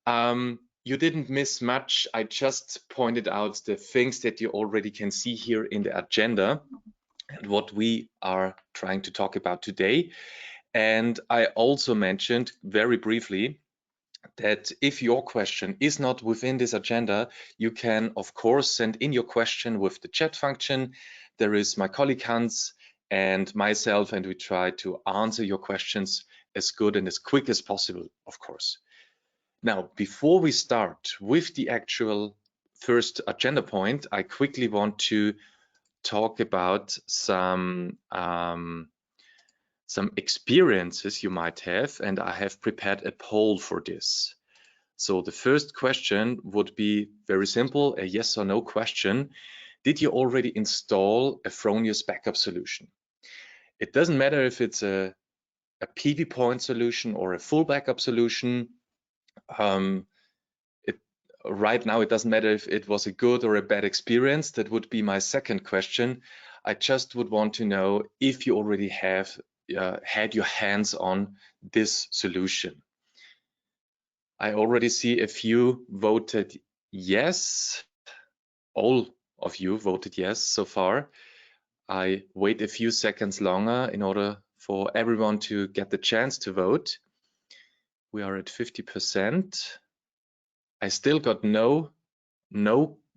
You didn't miss much. I just pointed out the things that you already can see here in the agenda and what we are trying to talk about today. And I also mentioned very briefly that if your question is not within this agenda, you can, of course, send in your question with the chat function. There is my colleague Hans and myself, and we try to answer your questions as good and as quick as possible, of course. Now, before we start with the actual first agenda point, I quickly want to talk about some experiences you might have, and I have prepared a poll for this. So the first question would be very simple, a yes or no question. Did you already install a Fronius backup solution? It doesn't matter if it's a PV point solution or a full backup solution. Right now, it doesn't matter if it was a good or a bad experience. That would be my second question. I just would want to know if you already have had your hands on this solution. I already see a few voted yes. All of you voted yes so far. I wait a few seconds longer in order for everyone to get the chance to vote. We are at 50%. I still got no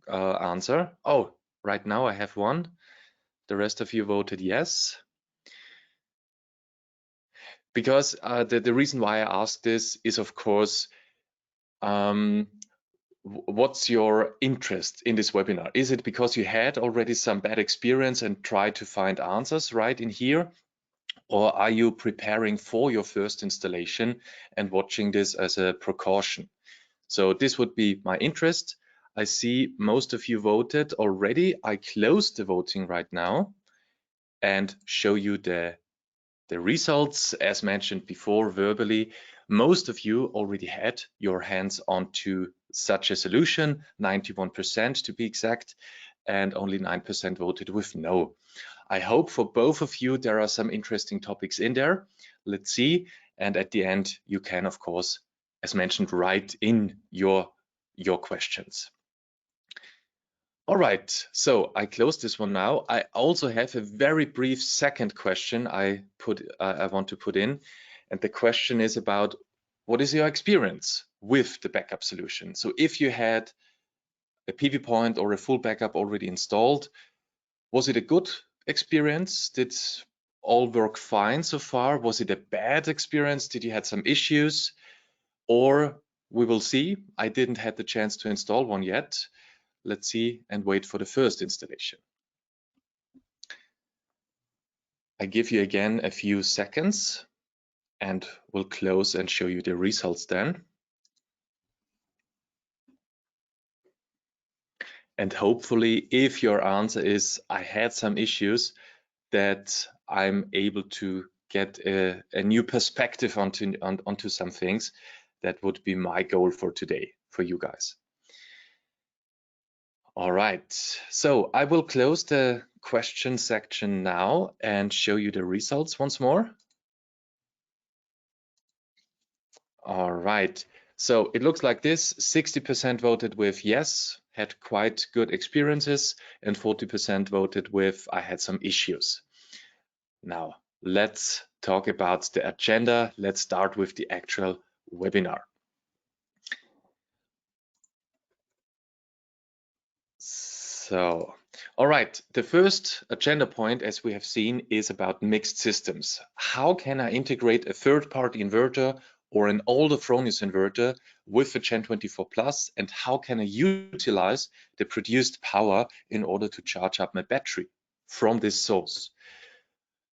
answer. Oh, right now I have one. The rest of you voted yes. Because the reason why I asked this is, of course, what's your interest in this webinar? Is it because you had already some bad experience and try to find answers right in here? Or are you preparing for your first installation and watching this as a precaution? So this would be my interest. I see most of you voted already. I closed the voting right now and show you the results. As mentioned before verbally, most of you already had your hands onto such a solution, 91% to be exact, and only 9% voted with no. I hope for both of you there are some interesting topics in there. Let's see. And at the end, you can, of course, as mentioned, write in your questions. All right, so I close this one now. I also have a very brief second question I want to put in, and the question is about what is your experience with the backup solution? So if you had a PV point or a full backup already installed, was it a good experience? Did all work fine so far? Was it a bad experience? Did you have some issues? Or we will see. I didn't have the chance to install one yet. Let's see and wait for the first installation. I give you again a few seconds and we'll close and show you the results then. And hopefully, if your answer is I had some issues, that I'm able to get a new perspective onto some things. That would be my goal for today for you guys. All right, so I will close the question section now and show you the results once more. All right, so it looks like this. 60% voted with yes, had quite good experiences, and 40% voted with I had some issues. Now, let's talk about the agenda. Let's start with the actual webinar. So, all right, the first agenda point, as we have seen, is about mixed systems. How can I integrate a third-party inverter or an older Fronius inverter with the GEN24 Plus, and how can I utilize the produced power in order to charge up my battery from this source?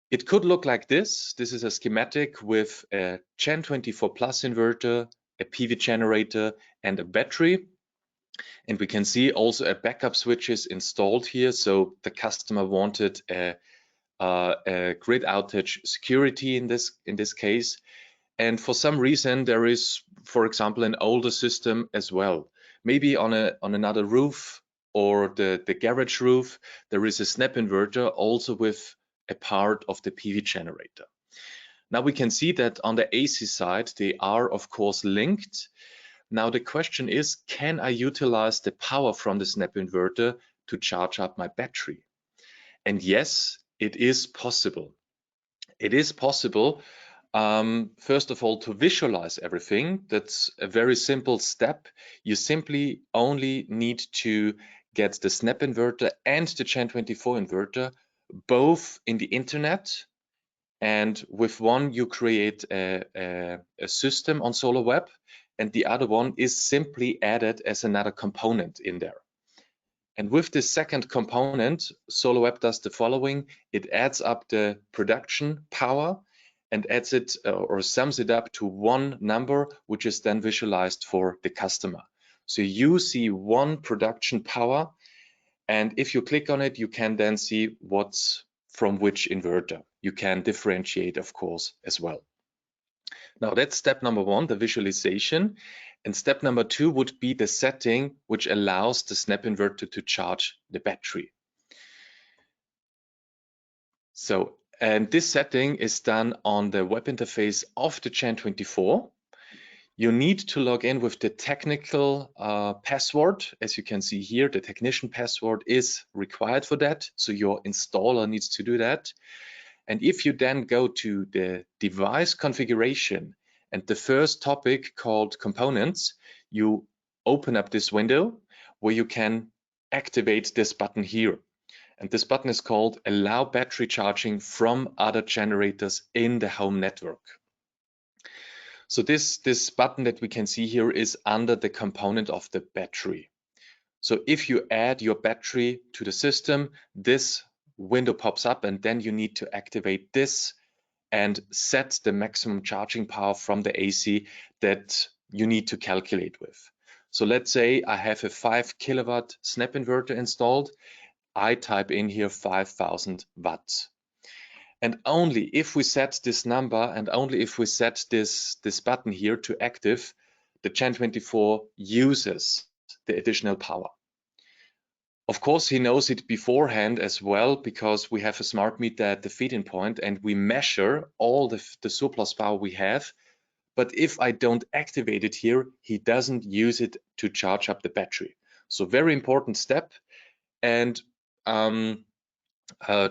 It could look like this. This is a schematic with a GEN24 Plus inverter, a PV generator, and a battery. And we can see also a backup switch is installed here. So the customer wanted a grid outage security in this case. And for some reason, there is, for example, an older system as well. Maybe on another roof or the garage roof, there is a snap inverter also with a part of the PV generator. Now we can see that on the AC side, they are of course linked, Now the question is, can I utilize the power from the snap inverter to charge up my battery? And yes, it is possible. It is possible, first of all, to visualize everything. That's a very simple step. You simply only need to get the snap inverter and the GEN24 inverter both in the internet, and with one you create a system on SolarWeb, and the other one is simply added as another component in there. And with this second component, SolarWeb does the following. It adds up the production power and adds it or sums it up to one number, which is then visualized for the customer. So you see one production power, and if you click on it, you can then see what's from which inverter. You can differentiate, of course, as well. Now that's step number one, the visualization. And step number two would be the setting, which allows the snap inverter to charge the battery. So, and this setting is done on the web interface of the GEN24. You need to log in with the technical password. As you can see here, the technician password is required for that. So your installer needs to do that. And if you then go to the device configuration and the first topic called components, you open up this window where you can activate this button here. And this button is called Allow Battery Charging from Other Generators in the Home Network. So this button that we can see here is under the component of the battery. So if you add your battery to the system, this window pops up, and then you need to activate this and set the maximum charging power from the AC that you need to calculate with. So let's say I have a 5 kilowatt snap inverter installed. I type in here 5,000 watts. And only if we set this number and only if we set this button here to active, the GEN24 uses the additional power. Of course, he knows it beforehand as well, because we have a smart meter at the feed-in point and we measure all the surplus power we have. But if I don't activate it here, he doesn't use it to charge up the battery. So very important step. And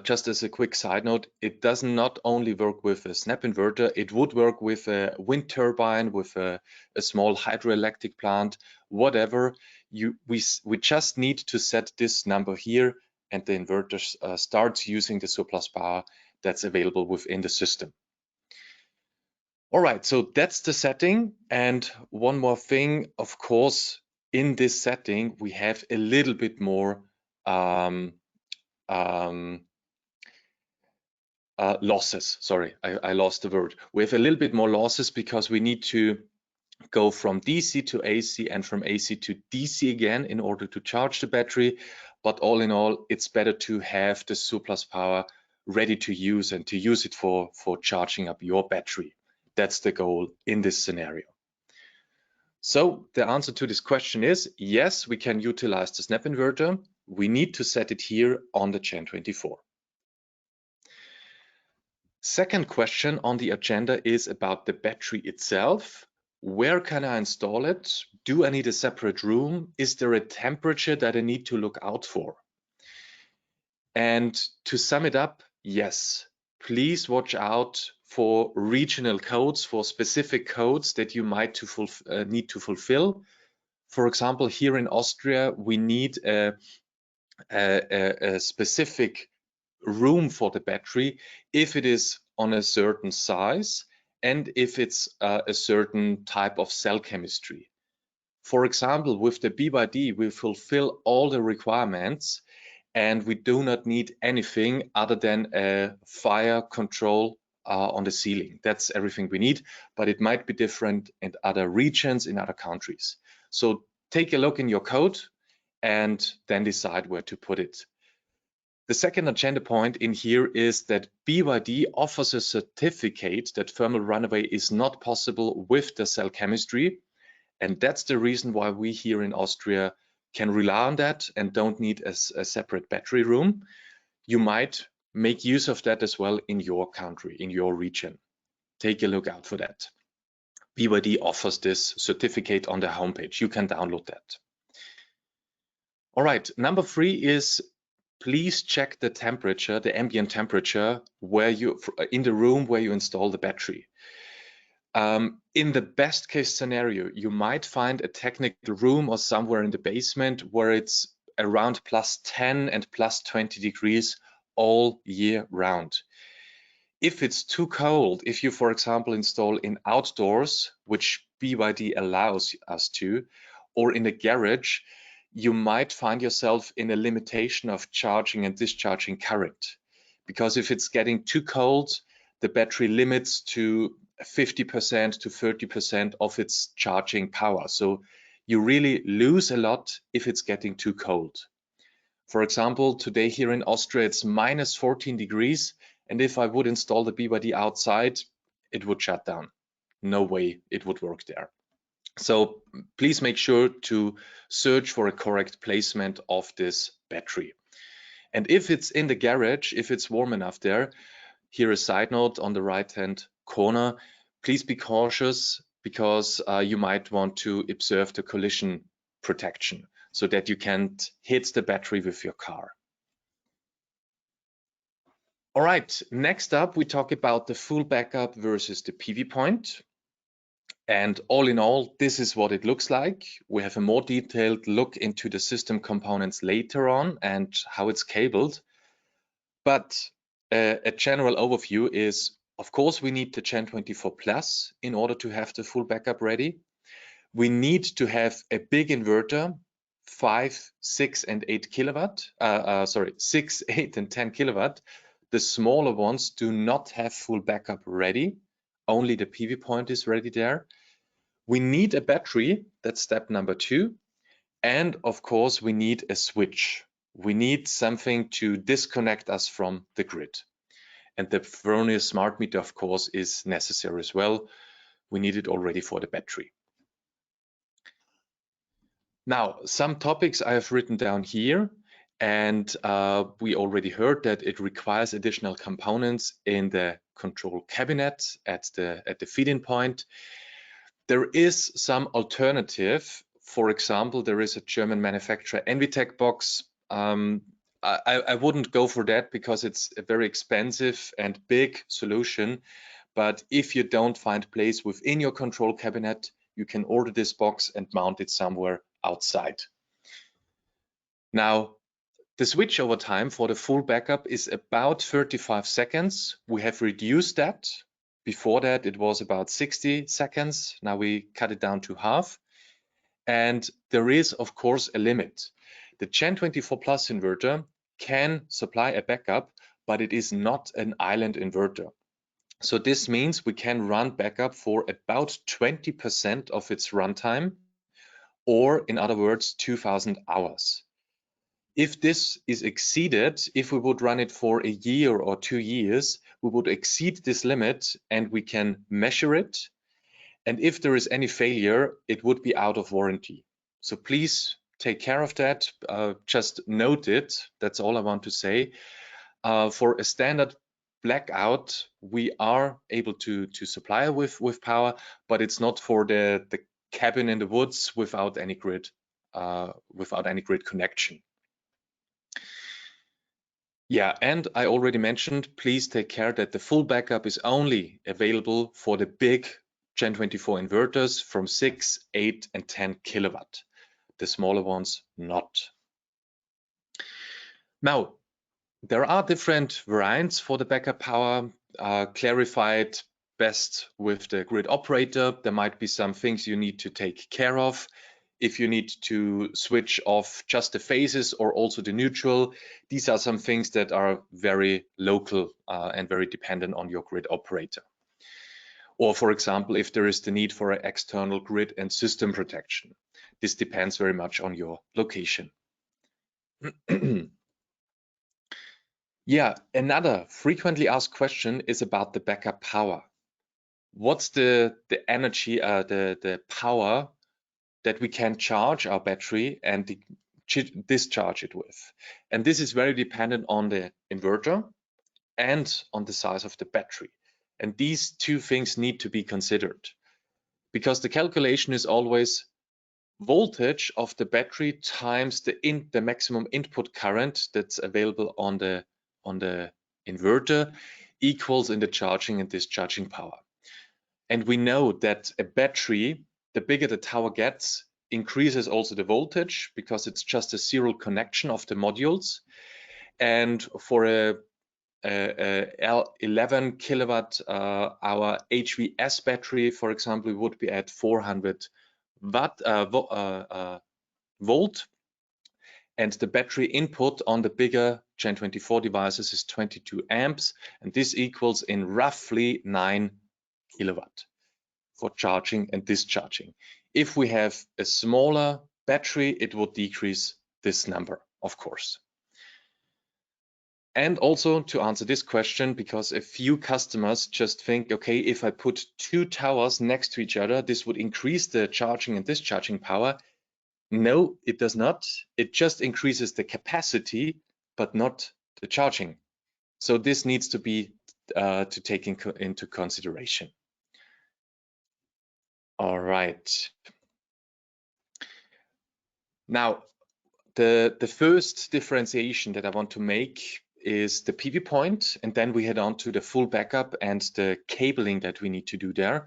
just as a quick side note, it does not only work with a snap inverter, it would work with a wind turbine, with a small hydroelectric plant, whatever. We just need to set this number here, and the inverter starts using the surplus power that's available within the system. All right, so that's the setting. And one more thing, of course, in this setting, we have a little bit more losses. Sorry, I lost the word. We have a little bit more losses because we need to go from DC to AC and from AC to DC again in order to charge the battery. But all in all, it's better to have the surplus power ready to use and to use it for charging up your battery. That's the goal in this scenario. So the answer to this question is yes, we can utilize the snap inverter. We need to set it here on the GEN24. Second question on the agenda is about the battery itself. Where can I install it? Do I need a separate room? Is there a temperature that I need to look out for? And to sum it up, yes, please watch out for regional codes, for specific codes that you might need to fulfill. For example, here in Austria, we need a specific room for the battery if it is on a certain size and if it's a certain type of cell chemistry. For example, with the BYD, we fulfill all the requirements and we do not need anything other than a fire control on the ceiling. That's everything we need, but it might be different in other regions, in other countries. So take a look in your code and then decide where to put it. The second agenda point in here is that BYD offers a certificate that thermal runaway is not possible with the cell chemistry. And that's the reason why we here in Austria can rely on that and don't need a separate battery room. You might make use of that as well in your country, in your region. Take a look out for that. BYD offers this certificate on their homepage. You can download that. All right, number 3 is please check the temperature, the ambient temperature, where you in the room where you install the battery. In the best case scenario, you might find a technical room or somewhere in the basement where it's around +10 and +20 degrees all year round. If it's too cold, if you, for example, install in outdoors, which BYD allows us to, or in a garage, you might find yourself in a limitation of charging and discharging current. Because if it's getting too cold, the battery limits to 50% to 30% of its charging power. So you really lose a lot if it's getting too cold. For example, today here in Austria, it's -14 degrees. And if I would install the BYD outside, it would shut down. No way it would work there. So please make sure to search for a correct placement of this battery. And if it's in the garage, if it's warm enough there, here a side note on the right-hand corner, please be cautious because you might want to observe the collision protection so that you can't hit the battery with your car. All right, next up, we talk about the full backup versus the PV point. And all in all, this is what it looks like. We have a more detailed look into the system components later on and how it's cabled. But a general overview is, of course, we need the GEN24 Plus in order to have the full backup ready. We need to have a big inverter, 5, 6, and 8 kilowatt. 6, 8, and 10 kilowatt. The smaller ones do not have full backup ready. Only the PV point is ready there. We need a battery, that's step number 2. And of course, we need a switch. We need something to disconnect us from the grid. And the Fronius smart meter, of course, is necessary as well. We need it already for the battery. Now, some topics I have written down here, and we already heard that it requires additional components in the control cabinet at the feed-in point. There is some alternative. For example, there is a German manufacturer Envitec box. I wouldn't go for that because it's a very expensive and big solution. But if you don't find place within your control cabinet, you can order this box and mount it somewhere outside. Now, the switchover time for the full backup is about 35 seconds. We have reduced that. Before that, it was about 60 seconds. Now we cut it down to half. And there is, of course, a limit. The GEN24 Plus inverter can supply a backup, but it is not an island inverter. So this means we can run backup for about 20% of its runtime, or in other words, 2000 hours. If this is exceeded, if we would run it for a year or 2 years, we would exceed this limit and we can measure it. And if there is any failure, it would be out of warranty. So please take care of that. Just note it. That's all I want to say. For a standard blackout, we are able to supply with power, but it's not for the cabin in the woods without any grid connection. Yeah, and I already mentioned, please take care that the full backup is only available for the big GEN24 inverters from 6, 8, and 10 kilowatt. The smaller ones, not. Now, there are different variants for the backup power, clarified best with the grid operator. There might be some things you need to take care of. If you need to switch off just the phases or also the neutral, these are some things that are very local and very dependent on your grid operator. Or for example, if there is the need for an external grid and system protection. This depends very much on your location. Yeah, another frequently asked question is about the backup power. What's the energy, the power that we can charge our battery and discharge it with? And this is very dependent on the inverter and on the size of the battery. And these two things need to be considered. because the calculation is always voltage of the battery times the maximum input current that's available on the inverter equals in the charging and discharging power. And we know that a battery, the bigger the tower gets, increases also the voltage because it's just a serial connection of the modules. And for a 11 kilowatt hour HVS battery, for example, would be at 400 volt, and the battery input on the bigger GEN24 devices is 22 amps, and this equals in roughly 9 kilowatt for charging and discharging. If we have a smaller battery, it would decrease this number, of course. And also to answer this question, because a few customers just think, okay, if I put two towers next to each other, this would increase the charging and discharging power. No, it does not. It just increases the capacity, but not the charging. So this needs to be to take into consideration. All right. Now, the first differentiation that I want to make is the PV point, and then we head on to the full backup and the cabling that we need to do there.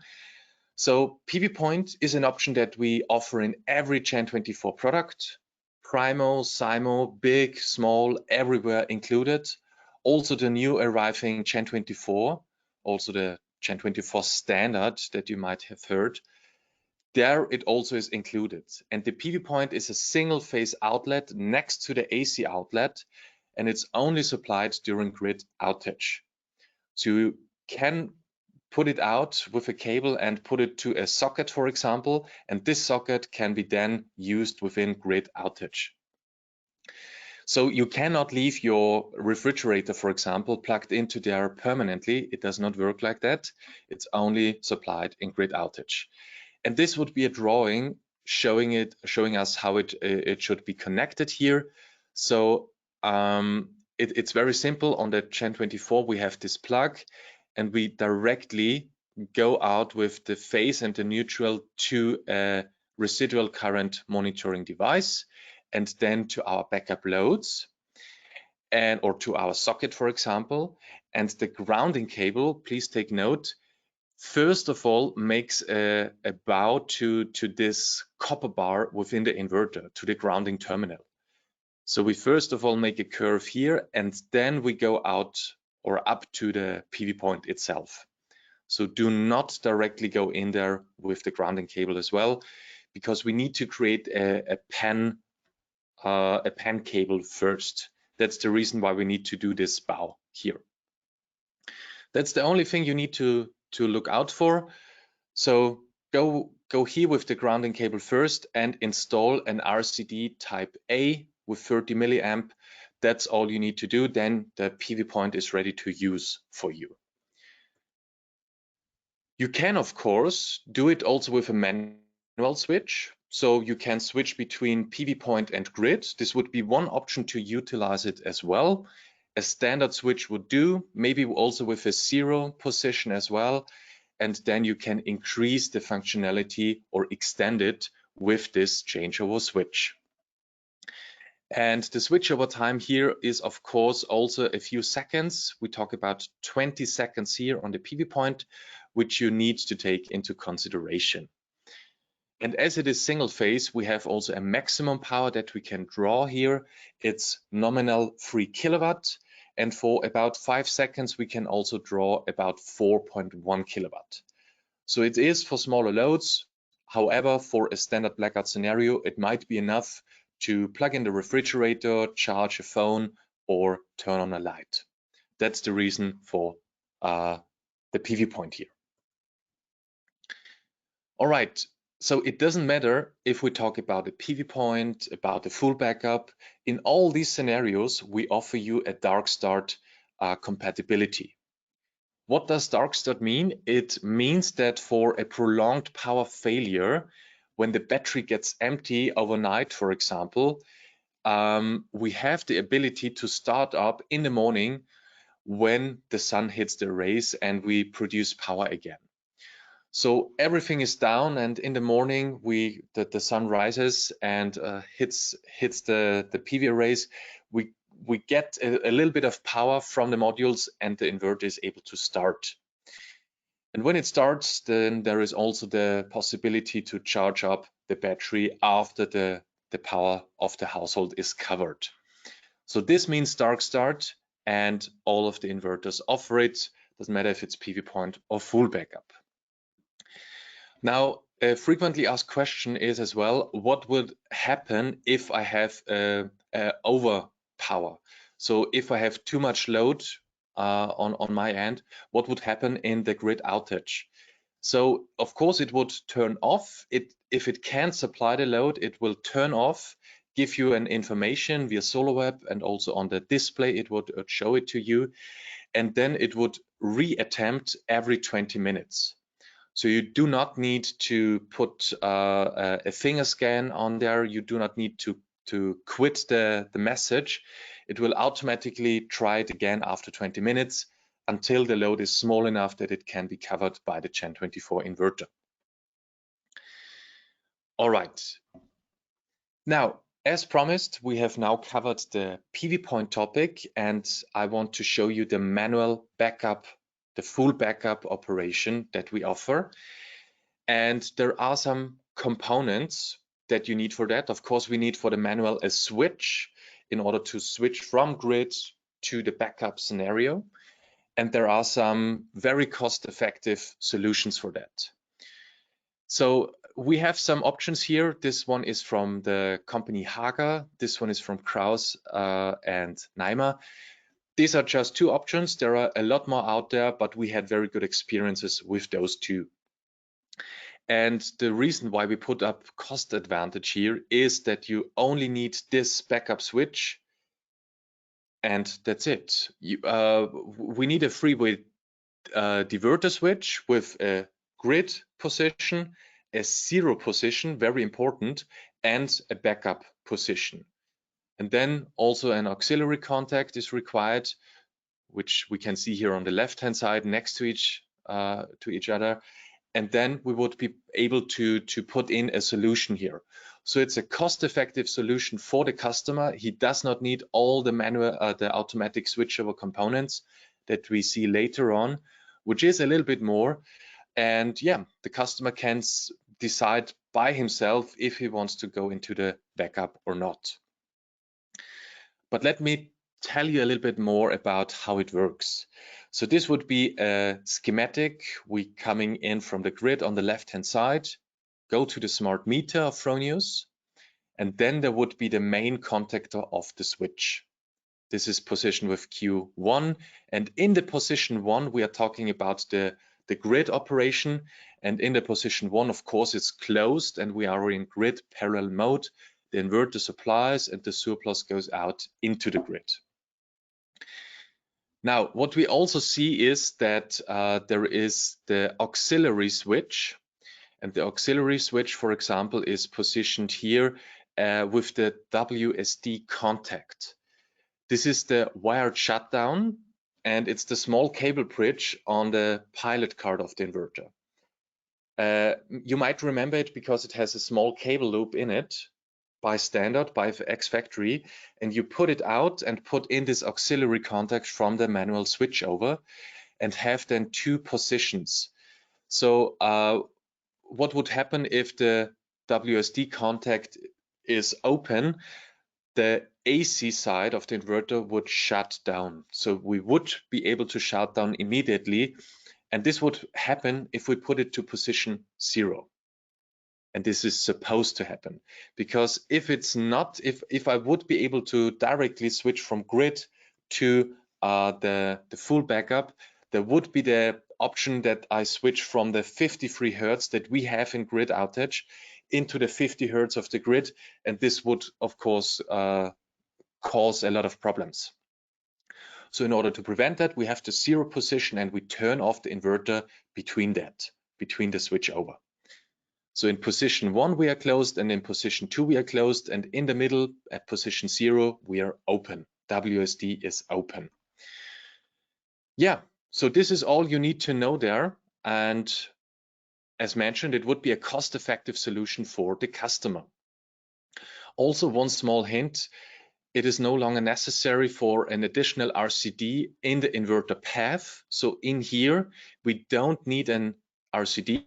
So PV point is an option that we offer in every GEN24 product, Primo, Simo, big, small, everywhere included. Also the new arriving GEN24, also the GEN24 standard that you might have heard. There it also is included. And the PV point is a single phase outlet next to the AC outlet, and it's only supplied during grid outage. So you can put it out with a cable and put it to a socket, for example, and this socket can be then used within grid outage. So you cannot leave your refrigerator, for example, plugged into there permanently. It does not work like that. It's only supplied in grid outage. And this would be a drawing showing us how it should be connected here. So it's very simple. On the GEN24, we have this plug, and we directly go out with the phase and the neutral to a residual current monitoring device, and then to our backup loads, or to our socket, for example. And the grounding cable, please take note, first of all makes a bow to this copper bar within the inverter, to the grounding terminal. So we first of all make a curve here, and then we go out or up to the PV point itself. So do not directly go in there with the grounding cable as well, because we need to create a PAN cable first. That's the reason why we need to do this bow here. That's the only thing you need to look out for. So go here with the grounding cable first and install an RCD type A with 30 milliamp. That's all you need to do. Then the PV point is ready to use for you. You can, of course, do it also with a manual switch. So you can switch between PV point and grid. This would be one option to utilize it as well. A standard switch would do, maybe also with a 0 position as well. And then you can increase the functionality or extend it with this changeover switch. And the switchover time here is, of course, also a few seconds. We talk about 20 seconds here on the PV point, which you need to take into consideration. And as it is single phase, we have also a maximum power that we can draw here. It's nominal 3 kilowatt. And for about 5 seconds, we can also draw about 4.1 kilowatt. So it is for smaller loads. However, for a standard blackout scenario, it might be enough to plug in the refrigerator, charge a phone, or turn on a light. That's the reason for the PV point here. All right, so it doesn't matter if we talk about a PV point, about the full backup. In all these scenarios, we offer you a dark start compatibility. What does dark start mean? It means that for a prolonged power failure, when the battery gets empty overnight, for example, we have the ability to start up in the morning when the sun hits the rays and we produce power again. So everything is down, and in the morning the sun rises and hits the PV arrays. We get a little bit of power from the modules, and the inverter is able to start. And when it starts, then there is also the possibility to charge up the battery after the power of the household is covered. So this means dark start, and all of the inverters offer it. Doesn't matter if it's PV point or full backup. Now, a frequently asked question is as well, what would happen if I have overpower? So if I have too much load on my end, what would happen in the grid outage? So of course it would turn off. If it can't supply the load, it will turn off, give you an information via SolarWeb, and also on the display it would show it to you, and then it would reattempt every 20 minutes. So you do not need to put a finger scan on there. You do not need to quit the message. It will automatically try it again after 20 minutes until the load is small enough that it can be covered by the GEN24 inverter. All right. Now, as promised, we have now covered the PV point topic, and I want to show you the manual backup, the full backup operation that we offer. And there are some components that you need for that. Of course, we need for the manual a switch in order to switch from grid to the backup scenario. And there are some very cost-effective solutions for that. So we have some options here. This one is from the company Hager. This one is from Kraus and Neimer. These are just two options. There are a lot more out there, but we had very good experiences with those two. And the reason why we put up cost advantage here is that you only need this backup switch, and that's it. We need a freeway diverter switch with a grid position, a zero position, very important, and a backup position. And then also an auxiliary contact is required, which we can see here on the left-hand side next to each other. And then we would be able to put in a solution here. So it's a cost-effective solution for the customer. He does not need all the manual, the automatic switchover components that we see later on, which is a little bit more. And yeah, the customer can decide by himself if he wants to go into the backup or not. But let me tell you a little bit more about how it works. So this would be a schematic. We coming in from the grid on the left-hand side, go to the smart meter of Fronius, and then there would be the main contactor of the switch. This is positioned with Q1, and in the position 1, we are talking about the grid operation, and in the position 1, of course, it's closed, and we are in grid parallel mode. The inverter supplies, and the surplus goes out into the grid. Now, what we also see is that there is the auxiliary switch, and the auxiliary switch, for example, is positioned here with the WSD contact. This is the wired shutdown, and it's the small cable bridge on the pilot card of the inverter. You might remember it because it has a small cable loop in it by standard, by X factory, and you put it out and put in this auxiliary contact from the manual switchover and have then two positions. So what would happen if the WSD contact is open? The AC side of the inverter would shut down. So we would be able to shut down immediately. And this would happen if we put it to position 0. And this is supposed to happen, because if it's not, if I would be able to directly switch from grid to the full backup, there would be the option that I switch from the 53 Hertz that we have in grid outage into the 50 Hertz of the grid. And this would, of course, cause a lot of problems. So in order to prevent that, we have the 0 position, and we turn off the inverter between the switchover. So in position 1, we are closed, and in position 2, we are closed, and in the middle at position 0, we are open. WSD is open. Yeah, so this is all you need to know there. And as mentioned, it would be a cost-effective solution for the customer. Also, one small hint, it is no longer necessary for an additional RCD in the inverter path. So in here, we don't need an RCD.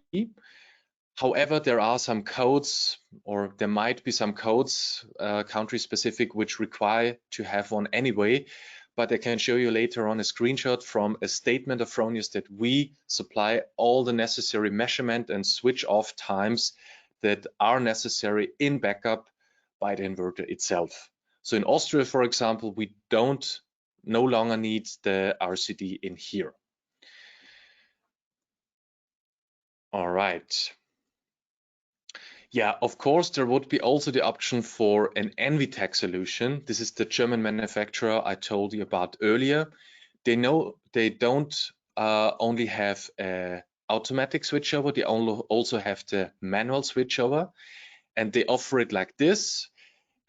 However, there are some codes, or there might be some codes, country specific, which require to have one anyway. But I can show you later on a screenshot from a statement of Fronius that we supply all the necessary measurement and switch off times that are necessary in backup by the inverter itself. So in Austria, for example, we no longer need the RCD in here. All right. Yeah, of course, there would be also the option for an NVTech solution. This is the German manufacturer I told you about earlier. They don't only have a automatic switchover, they also have the manual switchover, and they offer it like this.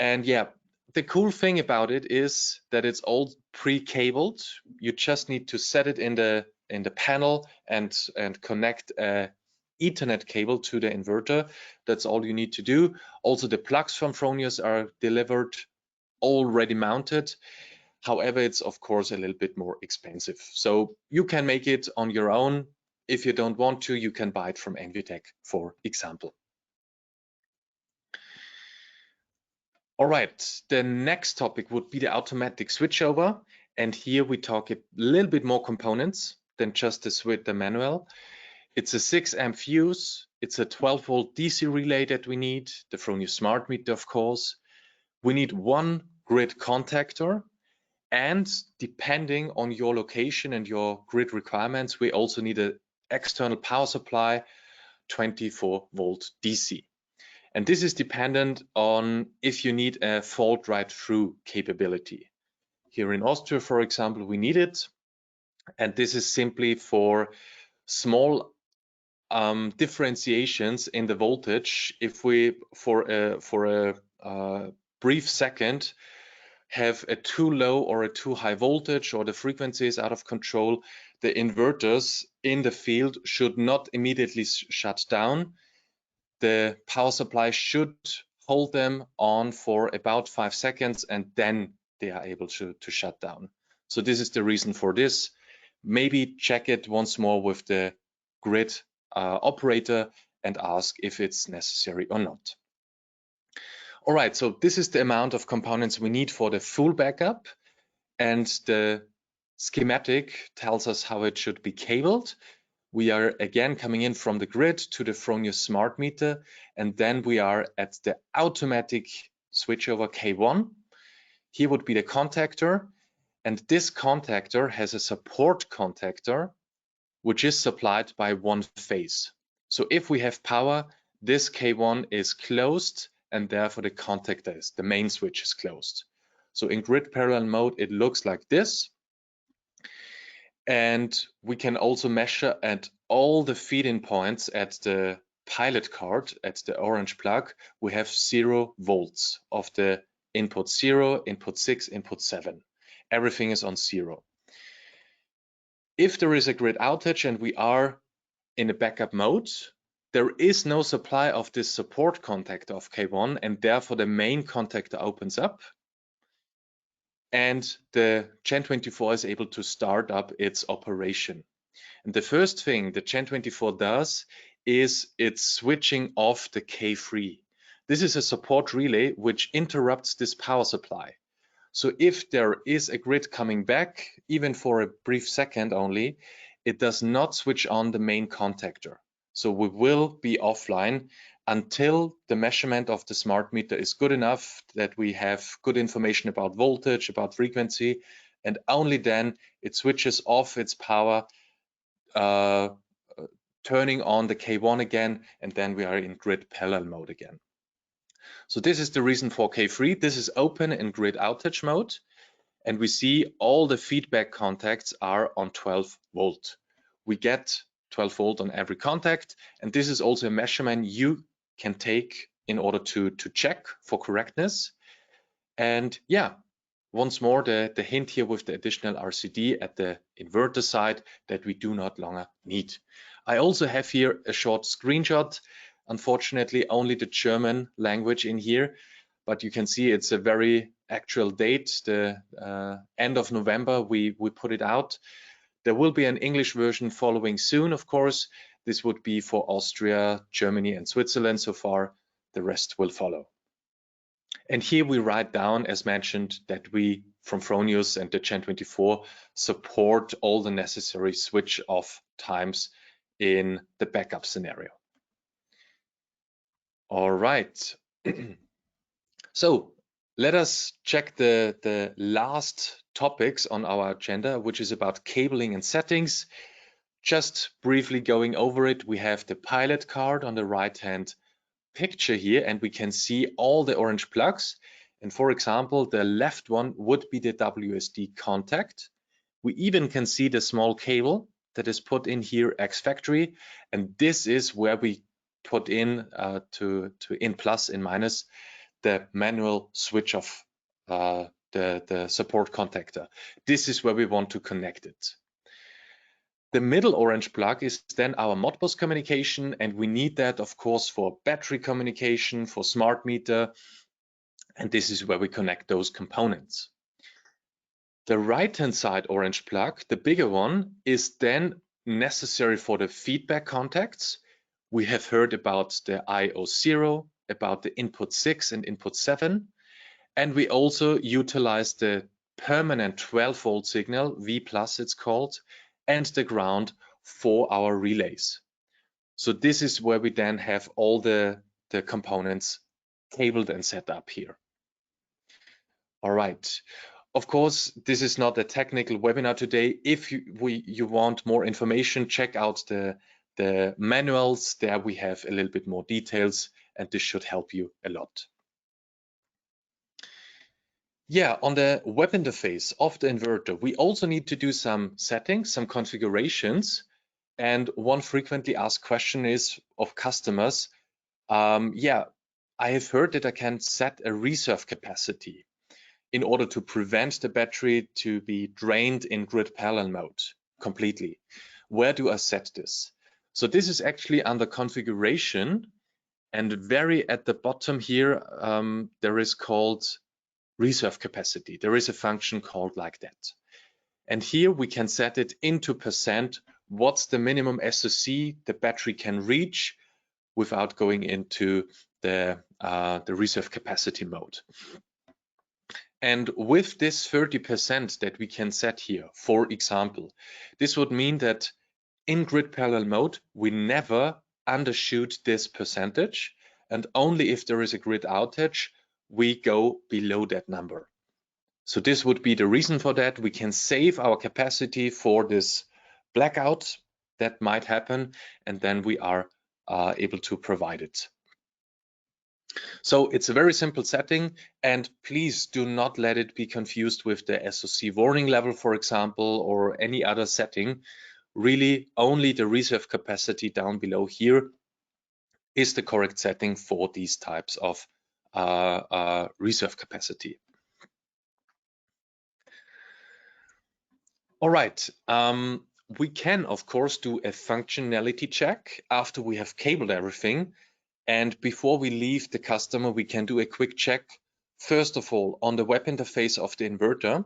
And yeah, the cool thing about it is that it's all pre-cabled. You just need to set it in the panel and connect a Ethernet cable to the inverter. That's all you need to do. Also, the plugs from Fronius are delivered already mounted. However, it's of course a little bit more expensive. So you can make it on your own. If you don't want to, you can buy it from NVTech, for example. All right, the next topic would be the automatic switchover. And here we talk a little bit more components than just the manual. It's a 6 amp fuse. It's a 12 volt DC relay that we need, the Fronius smart meter, of course. We need one grid contactor. And depending on your location and your grid requirements, we also need an external power supply, 24 volt DC. And this is dependent on if you need a fault right through capability. Here in Austria, for example, we need it. And this is simply for small differentiations in the voltage. If we, for a brief second, have a too low or a too high voltage, or the frequency is out of control, the inverters in the field should not immediately shut down. The power supply should hold them on for about 5 seconds, and then they are able to shut down. So this is the reason for this. Maybe check it once more with the grid operator and ask if it's necessary or not. All right, so this is the amount of components we need for the full backup, and the schematic tells us how it should be cabled. We are again coming in from the grid to the Fronius smart meter, and then we are at the automatic switchover K1. Here would be the contactor, and this contactor has a support contactor, which is supplied by one phase. So if we have power, this K1 is closed, and therefore the contactor the main switch is closed. So in grid parallel mode, it looks like this. And we can also measure at all the feed-in points at the pilot card, at the orange plug, we have 0 volts of the input 0, input 6, input 7. Everything is on 0. If there is a grid outage and we are in a backup mode, there is no supply of this support contactor of K1, and therefore the main contactor opens up, and the GEN24 is able to start up its operation. And the first thing the GEN24 does is it's switching off the K3. This is a support relay which interrupts this power supply. So if there is a grid coming back, even for a brief second only, it does not switch on the main contactor. So we will be offline until the measurement of the smart meter is good enough that we have good information about voltage, about frequency, and only then it switches off its power, turning on the K1 again, and then we are in grid parallel mode again. So this is the reason for K3. This is open in grid outage mode, and we see all the feedback contacts are on 12 volt. We get 12 volt on every contact, and this is also a measurement you can take in order to check for correctness. And yeah, once more, the hint here with the additional RCD at the inverter side that we do not longer need. I also have here a short screenshot. Unfortunately, only the German language in here, but you can see it's a very actual date. The end of November, we put it out. There will be an English version following soon, of course. This would be for Austria, Germany, and Switzerland so far. The rest will follow. And here we write down, as mentioned, that we from Fronius and the GEN24 support all the necessary switch off times in the backup scenario. All right. So let us check the last topics on our agenda, which is about cabling and settings. Just briefly going over it, we have the pilot card on the right-hand picture here, and we can see all the orange plugs. And for example, the left one would be the WSD contact. We even can see the small cable that is put in here ex factory, and this is where we put in to in plus, in minus, the manual switch off the support contactor. This is where we want to connect it. The middle orange plug is then our Modbus communication, and we need that, of course, for battery communication, for smart meter, and this is where we connect those components. The right-hand side orange plug, the bigger one, is then necessary for the feedback contacts. We have heard about the IO0, about the input 6 and input 7, and we also utilize the permanent 12-volt signal, V+, it's called, and the ground for our relays. So this is where we then have all the components cabled and set up here. All right. Of course, this is not a technical webinar today. If you want more information, check out the manuals. There we have a little bit more details, and this should help you a lot. Yeah, on the web interface of the inverter, we also need to do some settings, some configurations. And one frequently asked question is of customers, yeah, I have heard that I can set a reserve capacity in order to prevent the battery to be drained in grid parallel mode completely. Where do I set this? So this is actually under configuration, and very at the bottom here, there is called reserve capacity. There is a function called like that. And here we can set it into percent. What's the minimum SOC the battery can reach without going into the reserve capacity mode. And with this 30% that we can set here, for example, this would mean that in grid parallel mode, we never undershoot this percentage, and only if there is a grid outage, we go below that number. So this would be the reason for that. We can save our capacity for this blackout that might happen, and then we are able to provide it. So it's a very simple setting, and please do not let it be confused with the SOC warning level, for example, or any other setting. Really, only the reserve capacity down below here is the correct setting for these types of reserve capacity. All right, we can, of course, do a functionality check after we have cabled everything. And before we leave the customer, we can do a quick check. First of all, on the web interface of the inverter,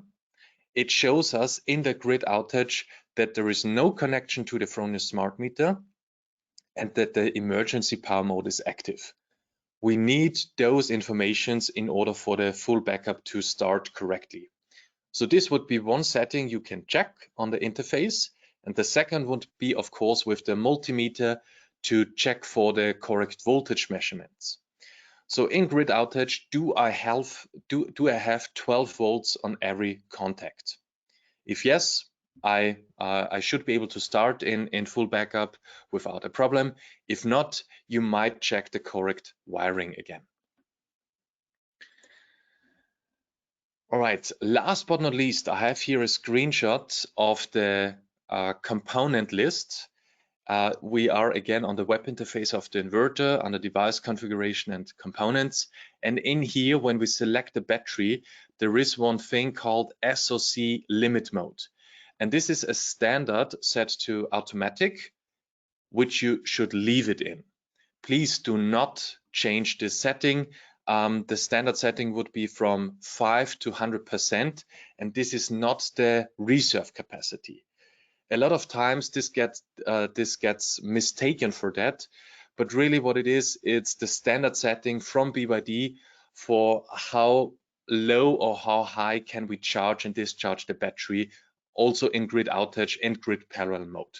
it shows us in the grid outage that there is no connection to the Fronius smart meter and that the emergency power mode is active. We need those informations in order for the full backup to start correctly. So this would be one setting you can check on the interface. And the second would be, of course, with the multimeter to check for the correct voltage measurements. So in grid outage, do I have 12 volts on every contact? If yes, I should be able to start in full backup without a problem. If not, you might check the correct wiring again. All right, last but not least, I have here a screenshot of the component list. We are again on the web interface of the inverter under device configuration and components. And in here, when we select the battery, there is one thing called SOC limit mode. And this is a standard set to Automativ. which you should leave it in. Please do not change this setting. The standard setting would be from 5 to 100%, and this is not the reserve capacity. A lot of times this gets mistaken for that, but really what it is, it's the standard setting from BYD for how low or how high can we charge and discharge the battery, also in grid outage and grid parallel mode.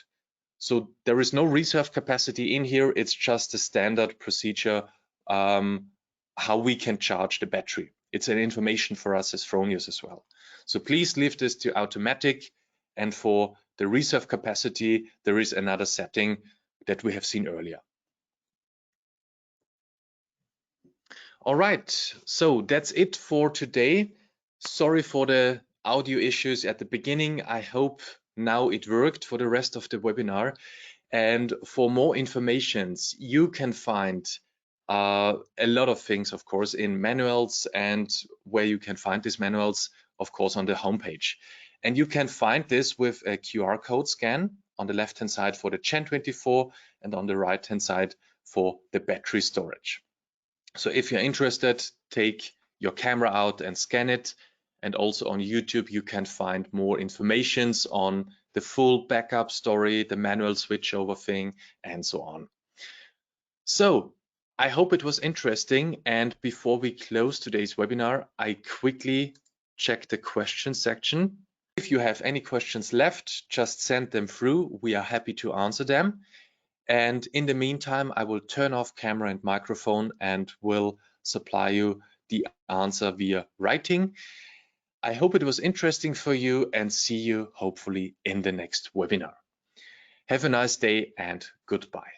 So there is no reserve capacity in here. It's just a standard procedure how we can charge the battery. It's an information for us as Fronius as well. So please leave this to Automativ, and for the reserve capacity, there is another setting that we have seen earlier. All right, so that's it for today. Sorry for the audio issues at the beginning. I hope now it worked for the rest of the webinar. And for more informations, you can find a lot of things, of course, in manuals, and where you can find these manuals, of course, on the homepage. And you can find this with a QR code scan on the left-hand side for the GEN24 and on the right-hand side for the battery storage. So if you're interested, take your camera out and scan it. And also on YouTube, you can find more informations on the full backup story, the manual switchover thing, and so on. So I hope it was interesting. And before we close today's webinar, I quickly check the question section. If you have any questions left, just send them through. We are happy to answer them. And in the meantime, I will turn off camera and microphone and will supply you the answer via writing. I hope it was interesting for you, and see you hopefully in the next webinar. Have a nice day and goodbye.